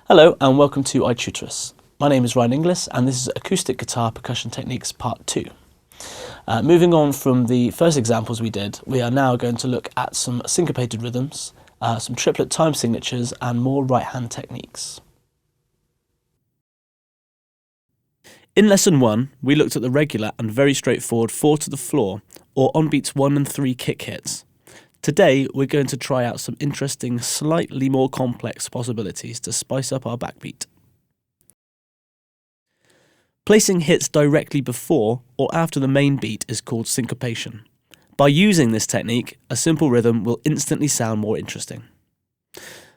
Hello and welcome to iTutorus. My name is Ryan Inglis and this is Acoustic Guitar Percussion Techniques Part 2. Moving on from the first examples we did, we are now going to look at some syncopated rhythms, some triplet time signatures and more right hand techniques. In Lesson 1, we looked at the regular and very straightforward 4 to the floor or on beats 1 and 3 kick hits. Today, we're going to try out some interesting, slightly more complex possibilities to spice up our backbeat. Placing hits directly before or after the main beat is called syncopation. By using this technique, a simple rhythm will instantly sound more interesting.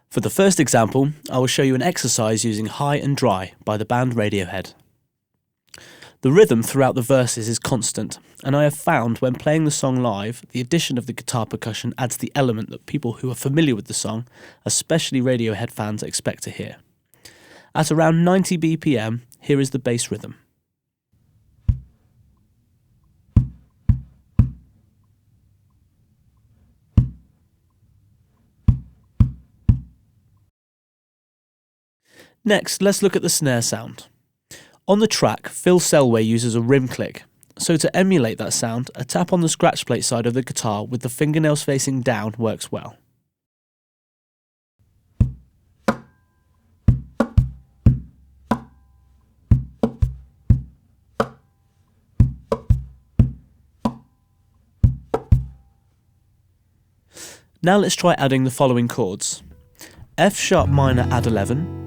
For the first example, I will show you an exercise using High and Dry by the band Radiohead. The rhythm throughout the verses is constant, and I have found when playing the song live, the addition of the guitar percussion adds the element that people who are familiar with the song, especially Radiohead fans, expect to hear. At around 90 BPM, here is the bass rhythm. Next, let's look at the snare sound. On the track, Phil Selway uses a rim click, so to emulate that sound, a tap on the scratch plate side of the guitar with the fingernails facing down works well. Now let's try adding the following chords: F sharp minor add 11,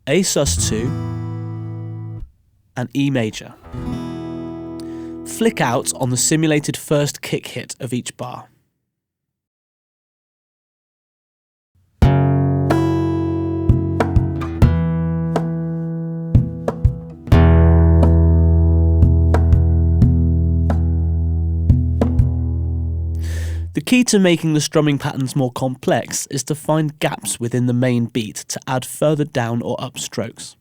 A sus2, and E major. Flick out on the simulated first kick hit of each bar. The key to making the strumming patterns more complex is to find gaps within the main beat to add further down or up strokes.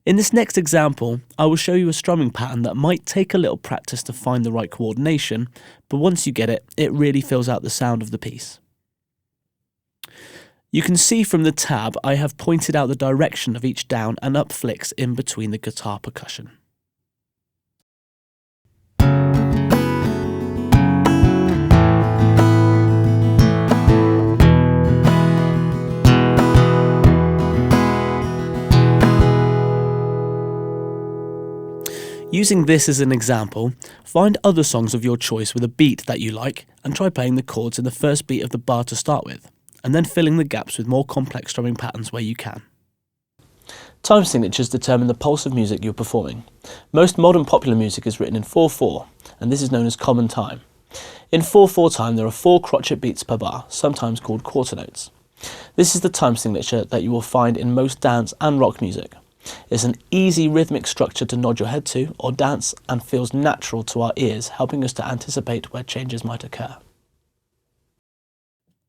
In this next example, I will show you a strumming pattern that might take a little practice to find the right coordination, but once you get it, it really fills out the sound of the piece. You can see from the tab I have pointed out the direction of each down and up flicks in between the guitar percussion. Using this as an example, find other songs of your choice with a beat that you like and try playing the chords in the first beat of the bar to start with, and then filling the gaps with more complex strumming patterns where you can. Time signatures determine the pulse of music you're performing. Most modern popular music is written in 4/4, and this is known as common time. In 4/4 time, there are 4 crotchet beats per bar, sometimes called quarter notes. This is the time signature that you will find in most dance and rock music. It's an easy rhythmic structure to nod your head to or dance and feels natural to our ears, helping us to anticipate where changes might occur.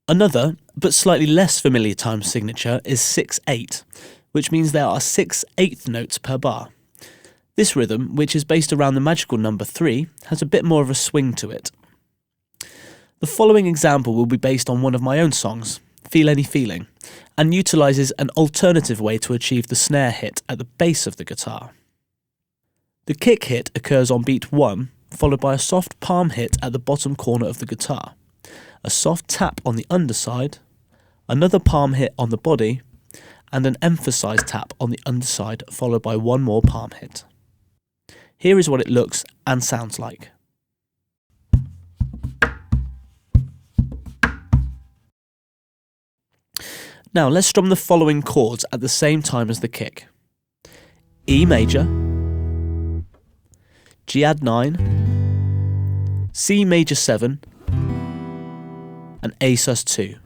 Another, but slightly less familiar time signature is 6/8, which means there are 6 eighth notes per bar. This rhythm, which is based around the magical number 3, has a bit more of a swing to it. The following example will be based on one of my own songs, Feel Any Feeling, and utilises an alternative way to achieve the snare hit at the base of the guitar. The kick hit occurs on beat 1, followed by a soft palm hit at the bottom corner of the guitar, a soft tap on the underside, another palm hit on the body, and an emphasised tap on the underside followed by one more palm hit. Here is what it looks and sounds like. Now let's strum the following chords at the same time as the kick: E major, G add 9, C major 7, and A sus2.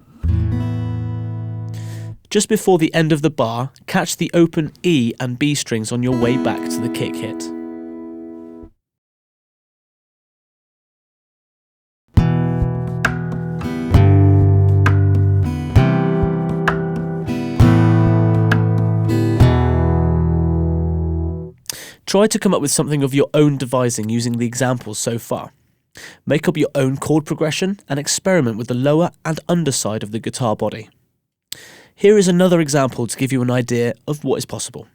Just before the end of the bar, catch the open E and B strings on your way back to the kick hit. Try to come up with something of your own devising using the examples so far. Make up your own chord progression and experiment with the lower and underside of the guitar body. Here is another example to give you an idea of what is possible.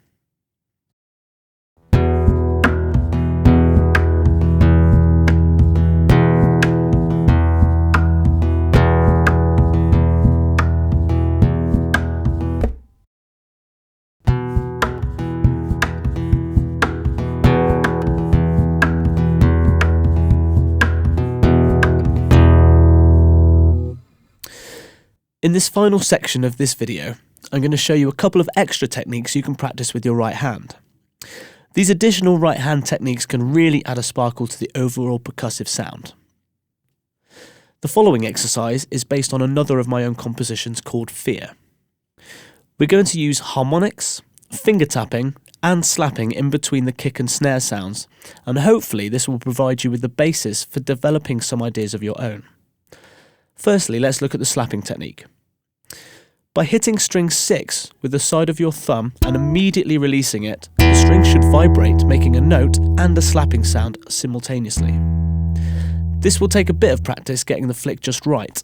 In this final section of this video, I'm going to show you a couple of extra techniques you can practice with your right hand. These additional right hand techniques can really add a sparkle to the overall percussive sound. The following exercise is based on another of my own compositions called Fear. We're going to use harmonics, finger tapping and slapping in between the kick and snare sounds, and hopefully this will provide you with the basis for developing some ideas of your own. Firstly, let's look at the slapping technique. By hitting string 6 with the side of your thumb and immediately releasing it, the string should vibrate, making a note and a slapping sound simultaneously. This will take a bit of practice getting the flick just right.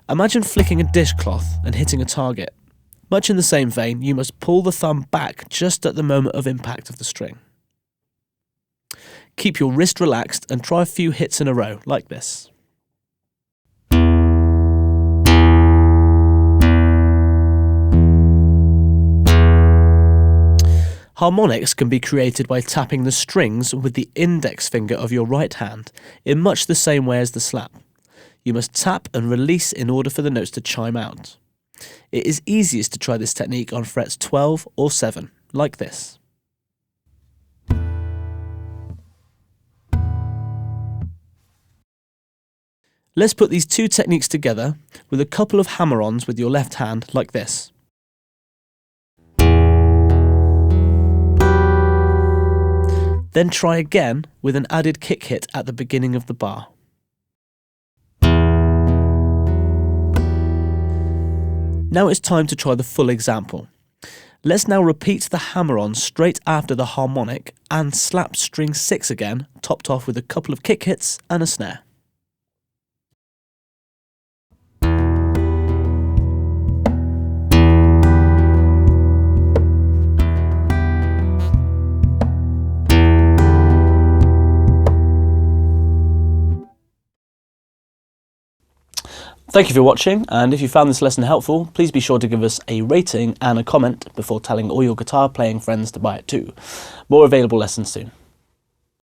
Imagine flicking a dishcloth and hitting a target. Much in the same vein, you must pull the thumb back just at the moment of impact of the string. Keep your wrist relaxed and try a few hits in a row, like this. Harmonics can be created by tapping the strings with the index finger of your right hand in much the same way as the slap. You must tap and release in order for the notes to chime out. It is easiest to try this technique on frets 12 or 7, like this. Let's put these two techniques together with a couple of hammer-ons with your left hand, like this. Then try again with an added kick hit at the beginning of the bar. Now it's time to try the full example. Let's now repeat the hammer-on straight after the harmonic and slap string 6 again, topped off with a couple of kick hits and a snare. Thank you for watching, and if you found this lesson helpful, please be sure to give us a rating and a comment before telling all your guitar playing friends to buy it too. More available lessons soon.